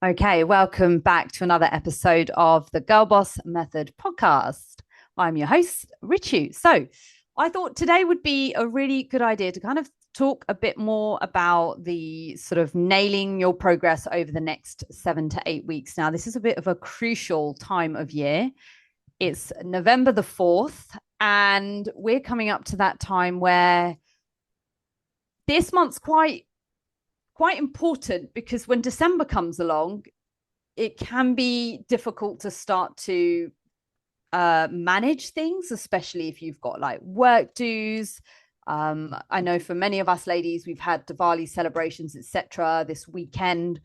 Okay, welcome back to another episode of the Girl Boss Method podcast. I'm your host, Ritu. So, I thought today would be a really good idea to kind of talk a bit more about the sort of nailing your progress over the next 7 to 8 weeks. Now, this is a bit of a crucial time of year. It's November the 4th, and we're coming up to that time where this month's quite important because when December comes along, it can be difficult to start to manage things, especially if you've got like work dues. I know for many of us ladies, we've had Diwali celebrations, etc., this weekend,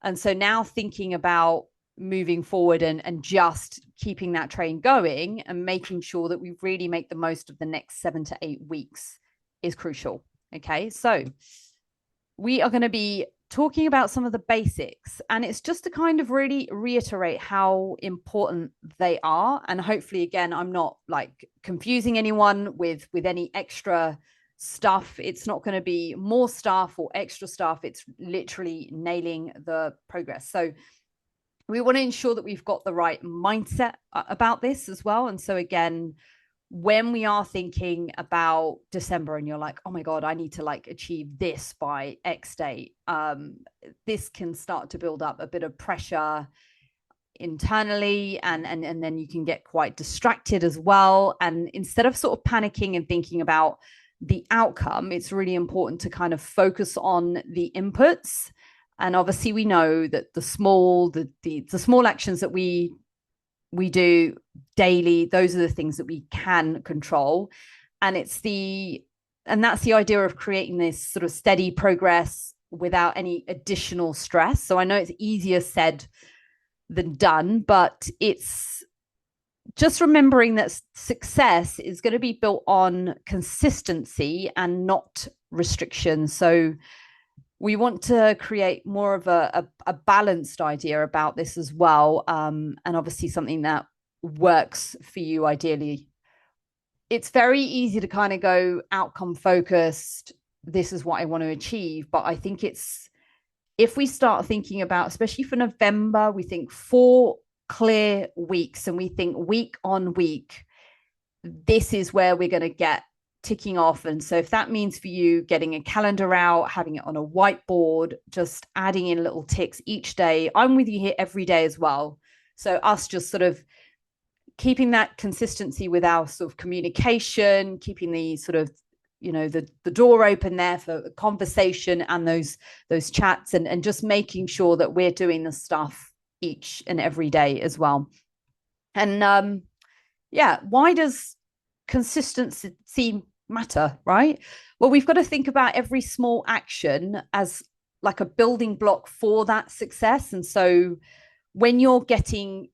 and so now thinking about moving forward and just keeping that train going and making sure that we really make the most of the next 7 to 8 weeks is crucial. Okay, so we are going to be talking about some of the basics, and it's just to kind of really reiterate how important they are. And hopefully, again, I'm not like confusing anyone with any extra stuff. It's not going to be more stuff or extra stuff. It's literally nailing the progress. So we want to ensure that we've got the right mindset about this as well. And so again, when we are thinking about December and you're like, oh my God, I need to like achieve this by X date, this can start to build up a bit of pressure internally, and then you can get quite distracted as well. And instead of sort of panicking and thinking about the outcome, it's really important to kind of focus on the inputs. And obviously we know that the small actions that we do daily, those are the things that we can control. And that's the idea of creating this sort of steady progress without any additional stress. So I know it's easier said than done, but it's just remembering that success is going to be built on consistency and not restriction. So we want to create more of a balanced idea about this as well. And obviously something that works for you ideally. It's very easy to kind of go outcome focused. This is what I want to achieve. But I think if we start thinking about, especially for November, we think 4 clear weeks and we think week on week, this is where we're going to get ticking off. And so if that means for you getting a calendar out, having it on a whiteboard, just adding in little ticks each day, I'm with you here every day as well. So us just sort of keeping that consistency with our sort of communication, keeping the sort of the door open there for conversation and those chats, and just making sure that we're doing the stuff each and every day as well. And yeah, why does consistency matter, right? Well, we've got to think about every small action as like a building block for that success. And so when you're getting,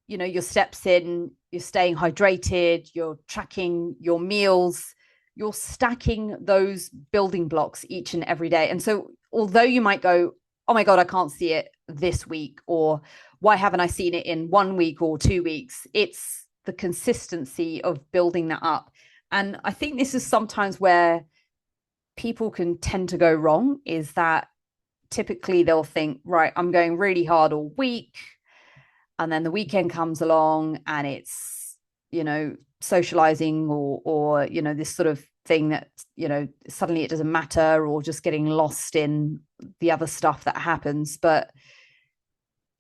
your steps in, you're staying hydrated, you're tracking your meals, you're stacking those building blocks each and every day. And so although you might go, oh my God, I can't see it this week, or why haven't I seen it in 1 week or 2 weeks? It's the consistency of building that up. And I think this is sometimes where people can tend to go wrong, is that typically they'll think, right, I'm going really hard all week. And then the weekend comes along and it's, socializing or this sort of thing that, suddenly it doesn't matter, or just getting lost in the other stuff that happens. But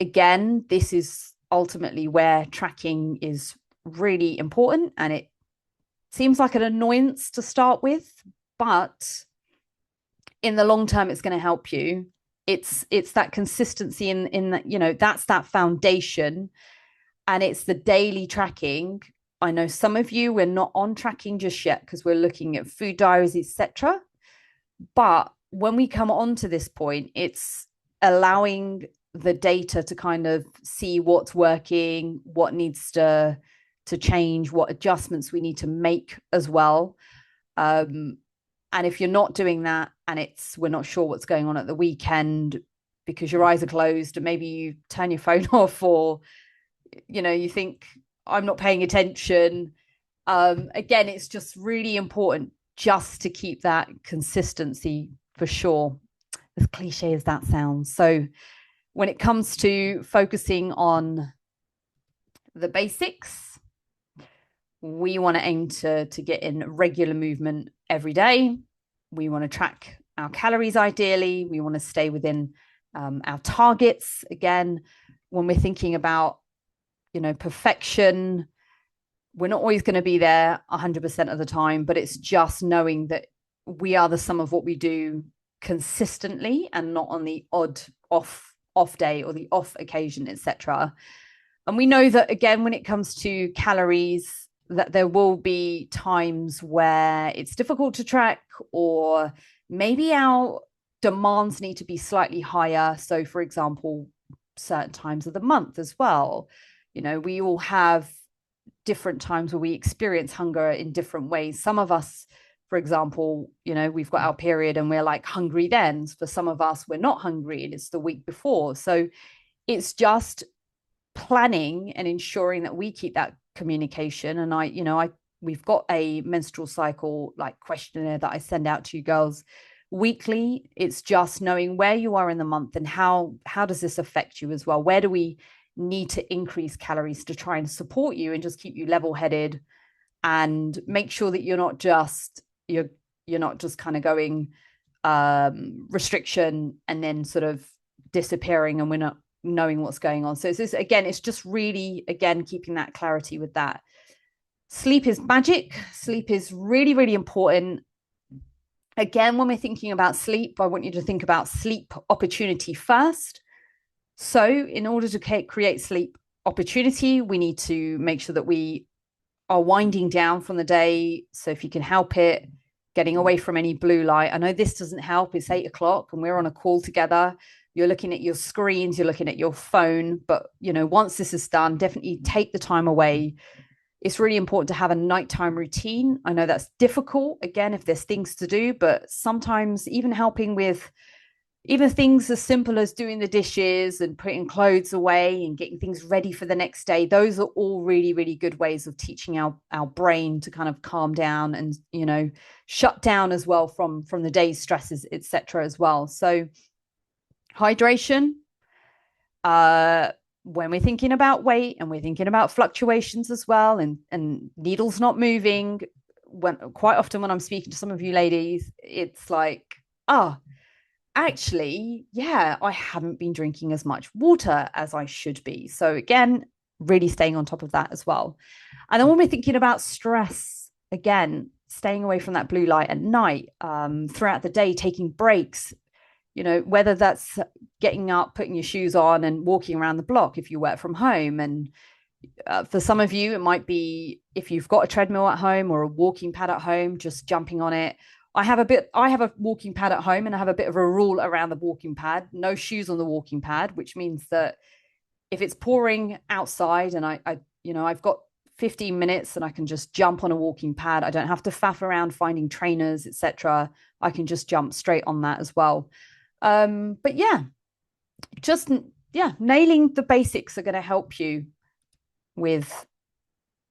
again, this is ultimately where tracking is really important, and it seems like an annoyance to start with, but in the long term it's going to help you. It's that consistency in that, that's that foundation, and it's the daily tracking. I know some of you, we're not on tracking just yet because we're looking at food diaries, etc. But when we come on to this point, it's allowing the data to kind of see what's working, what needs to change, what adjustments we need to make as well. And if you're not doing that and we're not sure what's going on at the weekend because your eyes are closed, and maybe you turn your phone off, or you think I'm not paying attention. Again, it's just really important just to keep that consistency for sure, as cliche as that sounds. So when it comes to focusing on the basics, we want to aim to get in regular movement every day. We want to track our calories ideally. We want to stay within our targets. Again, when we're thinking about, perfection, we're not always going to be there 100% of the time, but it's just knowing that we are the sum of what we do consistently and not on the odd off day or the off occasion, etc. And we know that, again, when it comes to calories, that there will be times where it's difficult to track, or maybe our demands need to be slightly higher. So, for example, certain times of the month as well. We all have different times where we experience hunger in different ways. Some of us, for example, we've got our period and we're like hungry then. For some of us, we're not hungry and it's the week before. So it's just planning and ensuring that we keep that communication. And we've got a menstrual cycle like questionnaire that I send out to you girls weekly. It's just knowing where you are in the month and how does this affect you as well. Where do we need to increase calories to try and support you and just keep you level-headed and make sure that you're not just kind of going restriction and then sort of disappearing and we're not knowing what's going on. So it's just really, again, keeping that clarity with that. Sleep is magic. Sleep is really, really important. Again, when we're thinking about sleep, I want you to think about sleep opportunity first. So in order to create sleep opportunity, we need to make sure that we are winding down from the day. So if you can help it, getting away from any blue light. I know this doesn't help. It's 8:00 and we're on a call together. You're looking at your screens, you're looking at your phone. But, once this is done, definitely take the time away. It's really important to have a nighttime routine. I know that's difficult, again, if there's things to do, but sometimes even helping with even things as simple as doing the dishes and putting clothes away and getting things ready for the next day. Those are all really, really good ways of teaching our brain to kind of calm down and, shut down as well from the day's stresses, etc. as well. So hydration, when we're thinking about weight and we're thinking about fluctuations as well, and needles not moving, quite often when I'm speaking to some of you ladies, it's like, actually, yeah, I haven't been drinking as much water as I should be. So again, really staying on top of that as well. And then when we're thinking about stress, again, staying away from that blue light at night, throughout the day, taking breaks, whether that's getting up, putting your shoes on and walking around the block if you work from home. And for some of you, it might be if you've got a treadmill at home or a walking pad at home, just jumping on it. I have a walking pad at home and I have a bit of a rule around the walking pad, no shoes on the walking pad, which means that if it's pouring outside and I've got 15 minutes and I can just jump on a walking pad, I don't have to faff around finding trainers, etc. I can just jump straight on that as well. But nailing the basics are going to help you with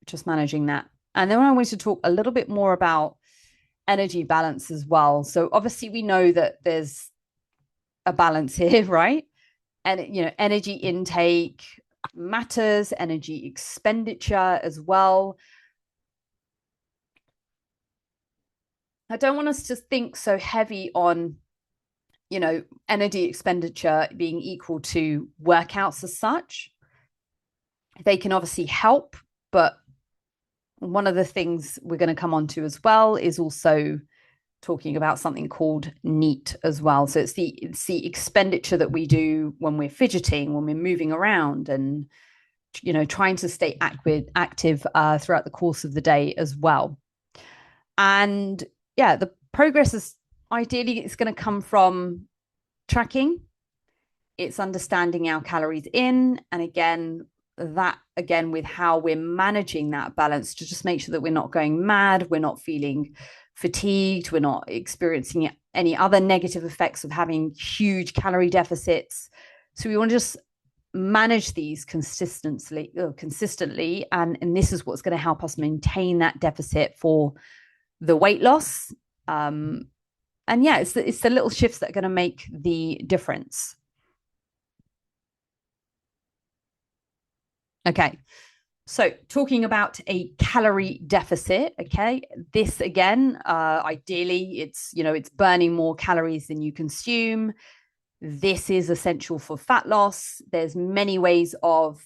just managing that. And then I wanted to talk a little bit more about energy balance as well. So obviously we know that there's a balance here, right? And energy intake matters, energy expenditure as well. I don't want us to think so heavy on energy expenditure being equal to workouts as such. They can obviously help, but one of the things we're going to come on to as well is also talking about something called NEAT as well. So it's the expenditure that we do when we're fidgeting, when we're moving around and, trying to stay active throughout the course of the day as well. And the progress is ideally it's going to come from tracking. It's understanding our calories in, and again with how we're managing that balance to just make sure that we're not going mad, we're not feeling fatigued, we're not experiencing any other negative effects of having huge calorie deficits. So we want to just manage these consistently, and this is what's going to help us maintain that deficit for the weight loss. It's the little shifts that are going to make the difference. Okay. So talking about a calorie deficit, okay, this again, ideally, it's burning more calories than you consume. This is essential for fat loss. There's many ways of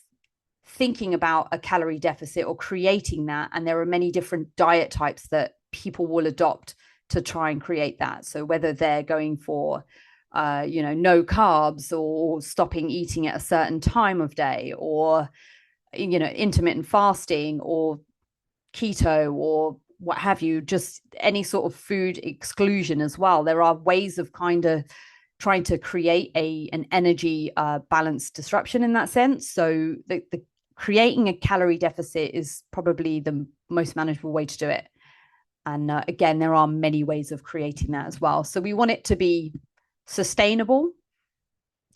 thinking about a calorie deficit or creating that, and there are many different diet types that people will adopt to try and create that. So whether they're going for no carbs, or stopping eating at a certain time of day, or intermittent fasting, or keto, or what have you, just any sort of food exclusion as well. There are ways of kind of trying to create an energy balance disruption in that sense. So the creating a calorie deficit is probably the most manageable way to do it. And again, there are many ways of creating that as well. So we want it to be sustainable.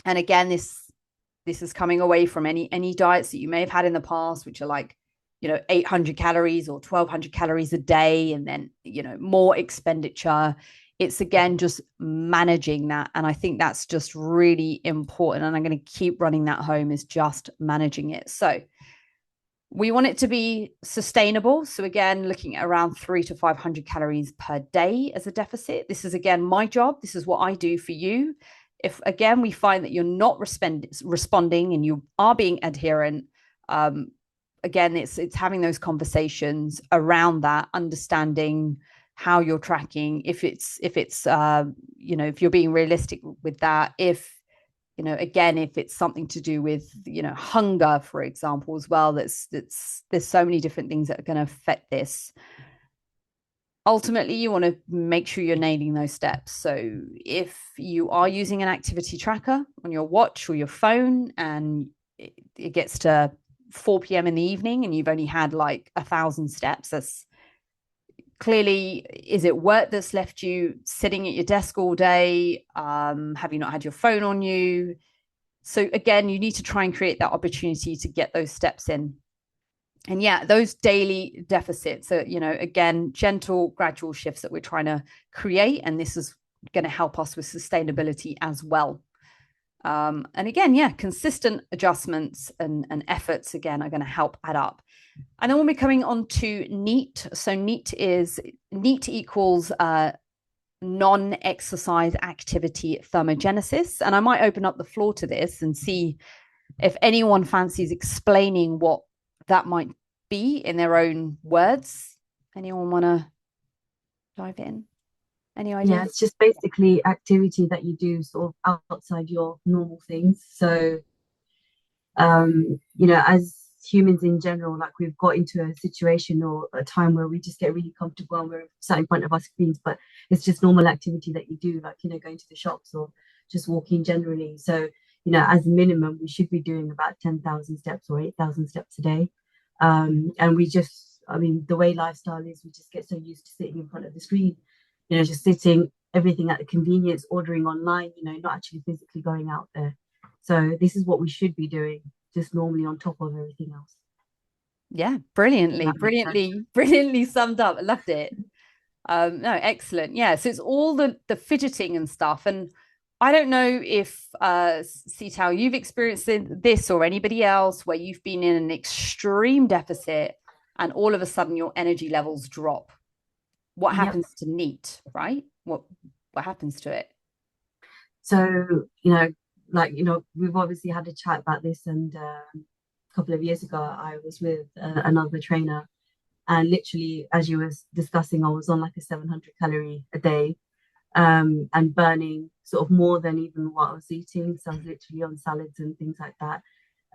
And again, this is coming away from any diets that you may have had in the past, which are like 800 calories or 1200 calories a day, and then more expenditure. It's again just managing that, and I think that's just really important, and I'm going to keep running that home, is just managing it. So we want it to be sustainable. So again, looking at around 300 to 500 calories per day as a deficit. This is again my job. This is what I do for you. If again we find that you're not responding and you are being adherent, again it's having those conversations around that, understanding how you're tracking, if you're being realistic with that, if again, if it's something to do with hunger, for example, as well. There's so many different things that are going to affect this. Ultimately, you want to make sure you're nailing those steps. So if you are using an activity tracker on your watch or your phone, and it gets to 4 p.m. in the evening and you've only had like 1,000 steps, that's clearly, is it work that's left you sitting at your desk all day? Have you not had your phone on you? So again, you need to try and create that opportunity to get those steps in. And yeah, those daily deficits are, again, gentle, gradual shifts that we're trying to create. And this is going to help us with sustainability as well. And again, yeah, consistent adjustments and efforts, again, are going to help add up. And then we'll be coming on to NEAT. So NEAT equals non-exercise activity thermogenesis. And I might open up the floor to this and see if anyone fancies explaining what that might be in their own words. Anyone want to dive in? Any ideas? Yeah, it's just basically activity that you do sort of outside your normal things. So, as humans in general, like we've got into a situation or a time where we just get really comfortable and we're sat in front of our screens, but it's just normal activity that you do, like, going to the shops or just walking generally. So, as a minimum, we should be doing about 10,000 steps or 8,000 steps a day. And the way lifestyle is, we just get so used to sitting in front of the screen, just sitting, everything at the convenience, ordering online, not actually physically going out there. So this is what we should be doing, just normally on top of everything else. Yeah, If brilliantly, that makes sense. brilliantly summed up. I loved it. No, excellent. Yeah, so it's all the fidgeting and stuff. And I don't know if Sital, you've experienced this, or anybody else, where you've been in an extreme deficit and all of a sudden your energy levels drop. What Yep. happens to NEAT, right? What happens to it? So, we've obviously had a chat about this, and a couple of years ago, I was with another trainer, and literally, as you was discussing, I was on like a 700 calorie a day, and burning sort of more than even what I was eating. So I was literally on salads and things like that.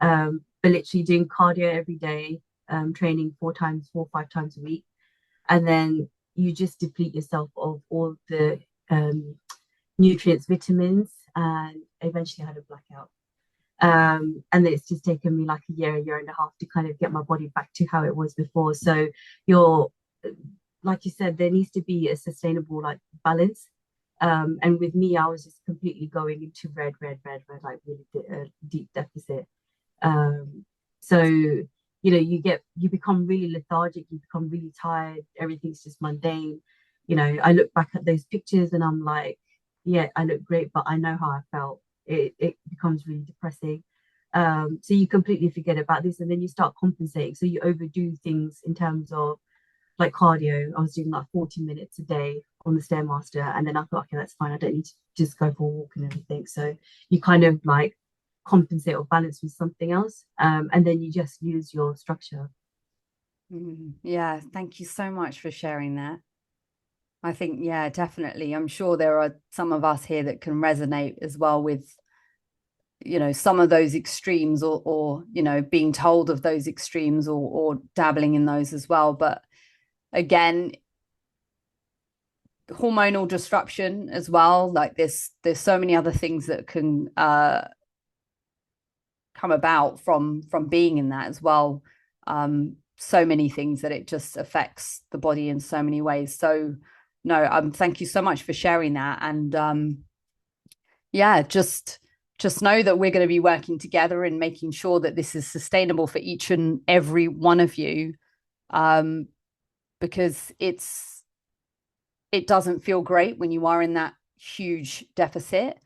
But literally doing cardio every day, training 4 or 5 times a week. And then you just deplete yourself of all the nutrients, vitamins, and eventually I had a blackout. And it's just taken me like a year and a half to kind of get my body back to how it was before. So you're, like you said, there needs to be a sustainable like balance. And with me, I was just completely going into red, like really deep deficit. Um, so you become really lethargic, you become really tired, everything's just mundane. I look back at those pictures and I'm like, yeah, I look great, but I know how I felt. It becomes really depressing. So you completely forget about this, and then you start compensating. So you overdo things in terms of like cardio. I was doing like 40 minutes a day on the Stairmaster, and then I thought, okay, that's fine. I don't need to just go for a walk and everything. So you kind of like compensate or balance with something else, and then you just use your structure. Yeah, thank you so much for sharing that. I think, yeah, definitely. I'm sure there are some of us here that can resonate as well with, some of those extremes, or being told of those extremes, or dabbling in those as well. But again, hormonal disruption as well. Like there's so many other things that can come about from being in that as well. So many things that it just affects the body in so many ways. So no, thank you so much for sharing that. And yeah, just know that we're going to be working together and making sure that this is sustainable for each and every one of you, um, because it doesn't feel great when you are in that huge deficit.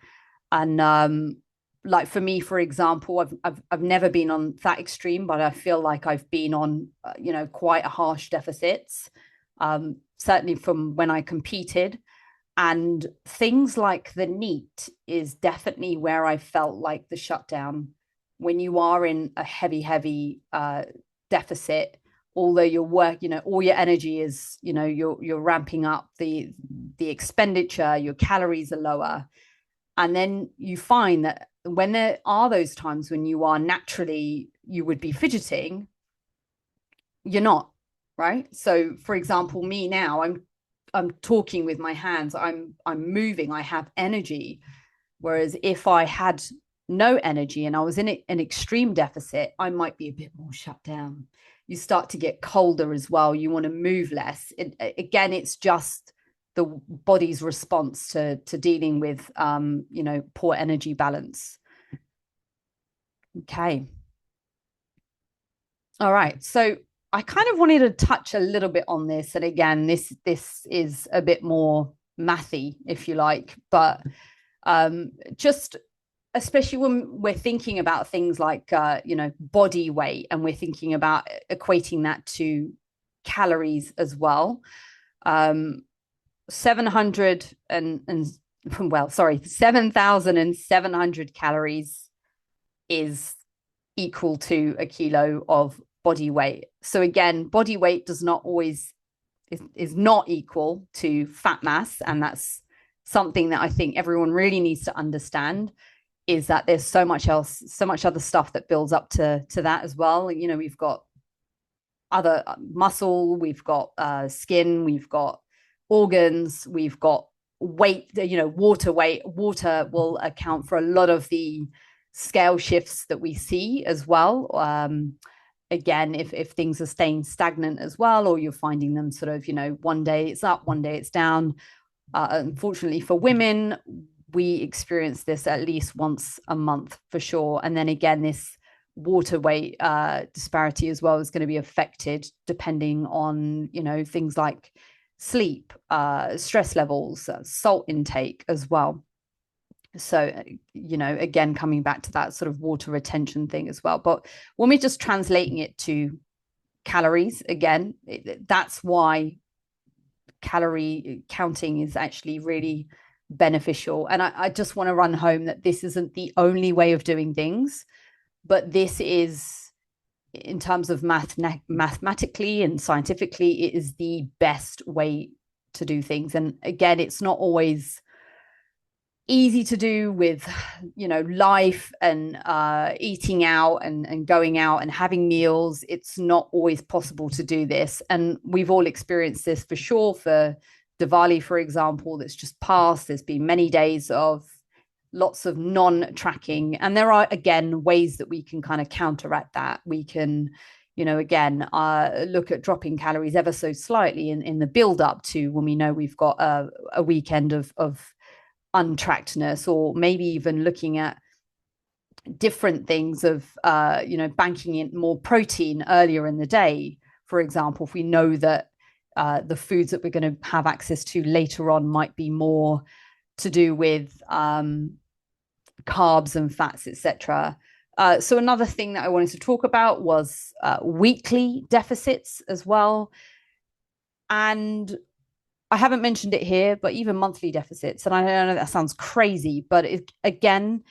And like for me, for example, I've never been on that extreme, but I feel like I've been on quite a harsh deficits, certainly from when I competed. And things like the NEAT is definitely where I felt like the shutdown. When you are in a heavy deficit, although your work, all your energy is, you're ramping up the expenditure, your calories are lower. And then you find that when there are those times when you are naturally, you would be fidgeting, you're not, right? So for example, me now, I'm talking with my hands, I'm moving, I have energy. Whereas if I had no energy and I was in an extreme deficit, I might be a bit more shut down. You start to get colder as well. You want to move less. Again, it's just the body's response to dealing with poor energy balance. Okay. All right. So I kind of wanted to touch a little bit on this. And again, this is a bit more mathy, if you like, but just especially when we're thinking about things like body weight, and we're thinking about equating that to calories as well. 700 and well, sorry, 7,700 calories is equal to a kilo of body weight. So again, body weight does not always is not equal to fat mass, and that's something that I think everyone really needs to understand, is that there's so much else, so much other stuff that builds up to that as well. We've got other muscle, we've got skin, we've got organs, we've got weight, water weight. Water will account for a lot of the scale shifts that we see as well. Again, if things are staying stagnant as well, or you're finding them sort of, one day it's up, one day it's down. Unfortunately for women, we experience this at least once a month for sure. And then again, this water weight disparity as well is going to be affected depending on, things like sleep, stress levels, salt intake as well. So, again, coming back to that sort of water retention thing as well. But when we're just translating it to calories, again, that's why calorie counting is actually really beneficial. And I just want to run home that this isn't the only way of doing things, but this is, in terms of mathematically and scientifically, it is the best way to do things. And again, it's not always easy to do with life and eating out and going out and having meals. It's not always possible to do this, and we've all experienced this for sure. For Diwali, for example, that's just passed, there's been many days of lots of non-tracking, and there are again ways that we can kind of counteract that. We can again look at dropping calories ever so slightly in the build up to when we know we've got a weekend of untrackedness, or maybe even looking at different things of banking in more protein earlier in the day. For example, if we know that the foods that we're going to have access to later on might be more to do with carbs and fats, etc., So another thing that I wanted to talk about was weekly deficits as well. And I haven't mentioned it here, but even monthly deficits. And I know that sounds crazy, but again,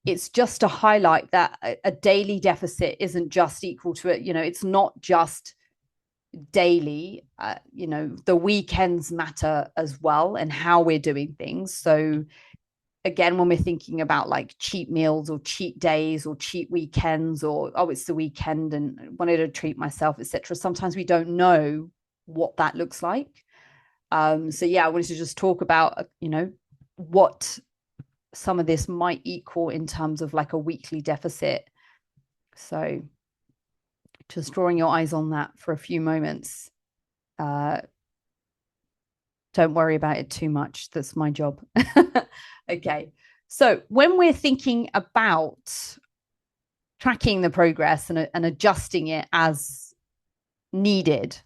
it's just to highlight that a daily deficit isn't just equal to it. It's not just daily. The weekends matter as well and how we're doing things. So again, when we're thinking about like cheat meals or cheat days or cheat weekends, or it's the weekend and I wanted to treat myself, etc., sometimes we don't know what that looks like. So yeah, I wanted to just talk about what some of this might equal in terms of like a weekly deficit. So just drawing your eyes on that for a few moments. Don't worry about it too much. That's my job. Okay. So when we're thinking about tracking the progress and adjusting it as needed,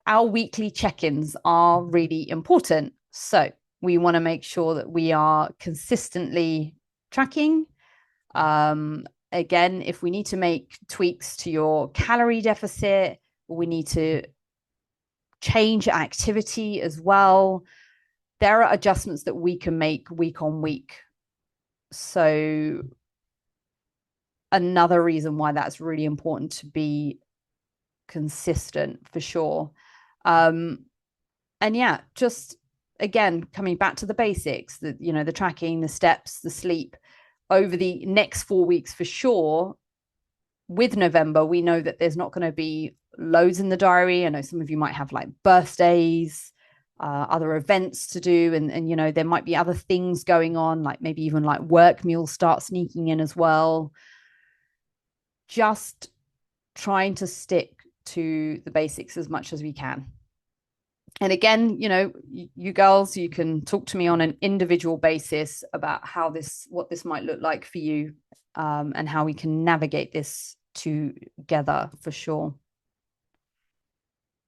our weekly check-ins are really important. So we want to make sure that we are consistently tracking. Again, if we need to make tweaks to your calorie deficit, we need to change activity as well. There are adjustments that we can make week on week. So another reason why that's really important to be consistent for sure. And yeah, just again, coming back to the basics, the tracking, the steps, the sleep over the next 4 weeks for sure. With November, we know that there's not going to be loads in the diary. I know some of you might have like birthdays, other events to do, and there might be other things going on, like maybe even like work meals start sneaking in as well. Just trying to stick to the basics as much as we can. And again, you girls, you can talk to me on an individual basis about what this might look like for you, and how we can navigate this together for sure.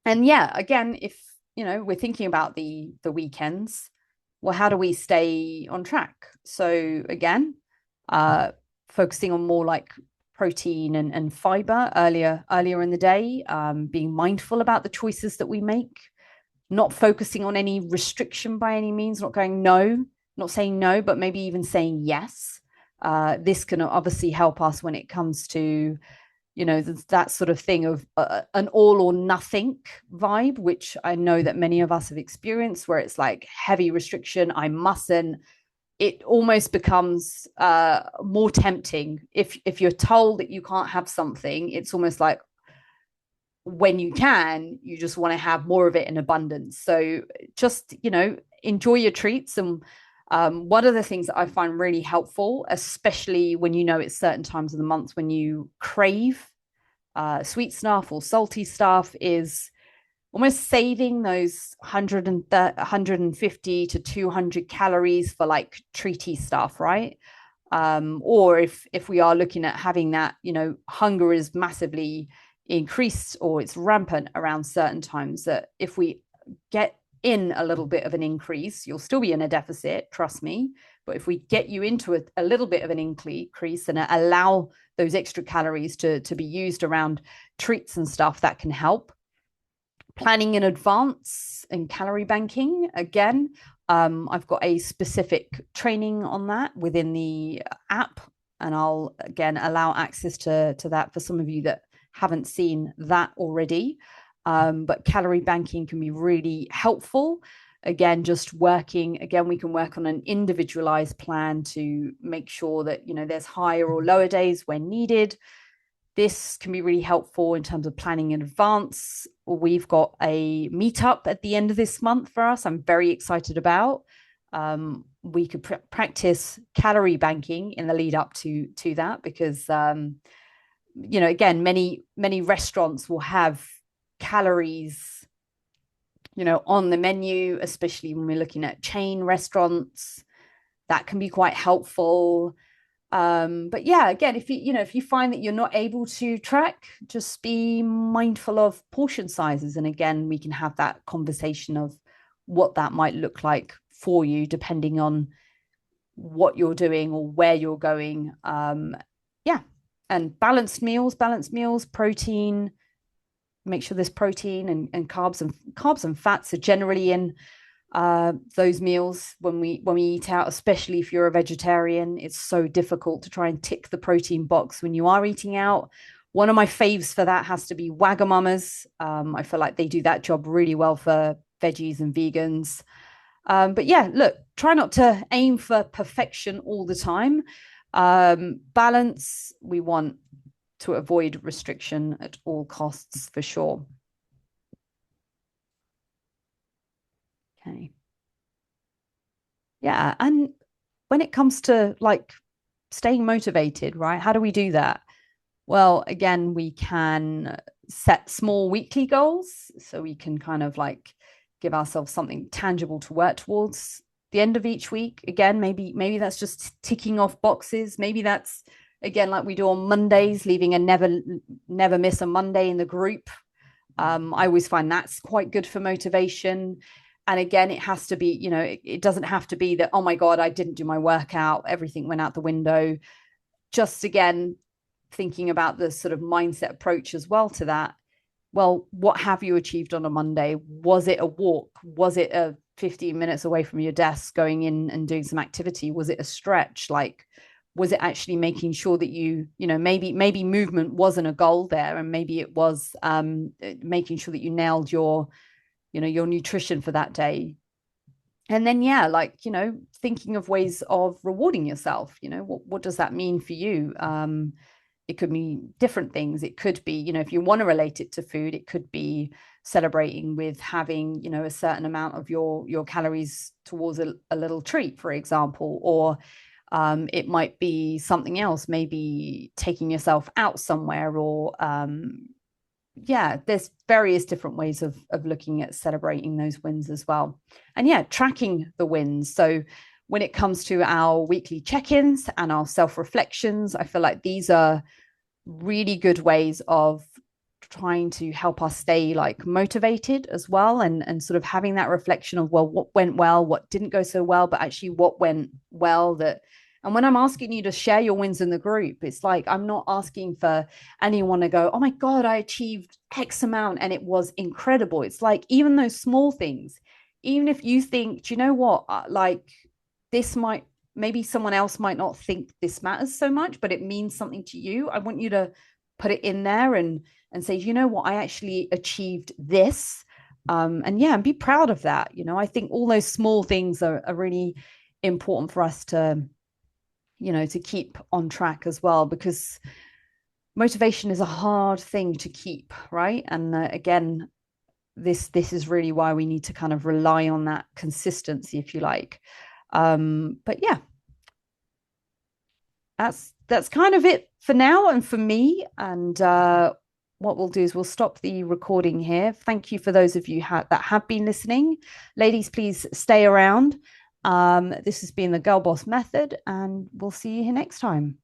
And yeah, again, if we're thinking about the weekends, well, how do we stay on track? So again, focusing on more like protein and fiber earlier in the day, being mindful about the choices that we make, not focusing on any restriction by any means, not going no, not saying no, but maybe even saying yes. This can obviously help us when it comes to that sort of thing of an all or nothing vibe, which I know that many of us have experienced, where it's like heavy restriction, I mustn't. It almost becomes more tempting if you're told that you can't have something. It's almost like when you can, you just want to have more of it in abundance. So just enjoy your treats. And one of the things that I find really helpful, especially when it's certain times of the month when you crave sweet stuff or salty stuff, is almost saving those 150 to 200 calories for like treaty stuff, right? Or if we are looking at having that, hunger is massively increased or it's rampant around certain times, that if we get in a little bit of an increase, you'll still be in a deficit, trust me. But if we get you into a little bit of an increase and allow those extra calories to be used around treats and stuff, that can help. Planning in advance and calorie banking, again, I've got a specific training on that within the app, and I'll again allow access to that for some of you that haven't seen that already. But calorie banking can be really helpful. Again, we can work on an individualized plan to make sure that there's higher or lower days when needed. This can be really helpful in terms of planning in advance. We've got a meetup at the end of this month for us. I'm very excited about. We could practice calorie banking in the lead up to that, because again, many restaurants will have calories on the menu, especially when we're looking at chain restaurants. That can be quite helpful. But yeah, again, if you find that you're not able to track, just be mindful of portion sizes. And again, we can have that conversation of what that might look like for you, depending on what you're doing or where you're going. Yeah. and balanced meals, protein, make sure there's protein and carbs and fats are generally in those meals when we eat out, especially if you're a vegetarian. It's so difficult to try and tick the protein box when you are eating out. One of my faves for that has to be Wagamama's. I feel like they do that job really well for veggies and vegans. But yeah, look, try not to aim for perfection all the time. Balance, we want to avoid restriction at all costs for sure. Okay. Yeah. And when it comes to like staying motivated, right? How do we do that? Well, again, we can set small weekly goals. So we can kind of like give ourselves something tangible to work towards the end of each week. Again, maybe that's just ticking off boxes. Maybe that's again like we do on Mondays, leaving a never miss a Monday in the group. I always find that's quite good for motivation. And again, it has to be, it doesn't have to be that, oh my God, I didn't do my workout, everything went out the window. Just again, thinking about the sort of mindset approach as well to that. Well, what have you achieved on a Monday? Was it a walk? Was it a 15 minutes away from your desk going in and doing some activity? Was it a stretch? Like, was it actually making sure that maybe movement wasn't a goal there, and maybe it was making sure that you nailed your nutrition for that day. And then thinking of ways of rewarding yourself. What does that mean for you? It could mean different things. It could be, if you want to relate it to food, it could be celebrating with having, a certain amount of your calories towards a little treat, for example, or it might be something else, maybe taking yourself out somewhere, or there's various different ways of looking at celebrating those wins as well. And tracking the wins. So when it comes to our weekly check-ins and our self-reflections, I feel like these are really good ways of trying to help us stay like motivated as well, and sort of having that reflection of, well, what went well, what didn't go so well, but actually what went well. And when I'm asking you to share your wins in the group, it's like I'm not asking for anyone to go, oh my God, I achieved X amount and it was incredible. It's like even those small things, even if you think, do you know what, like this maybe someone else might not think this matters so much, but it means something to you. I want you to put it in there and say, you know what, I actually achieved this. And be proud of that. I think all those small things are really important for us to keep on track as well, because motivation is a hard thing to keep, right? And again, this is really why we need to kind of rely on that consistency, if you like. But yeah, that's kind of it for now and for me. And what we'll do is we'll stop the recording here. Thank you for those of you that have been listening. Ladies, please stay around. This has been the Girl Boss Method, and we'll see you here next time.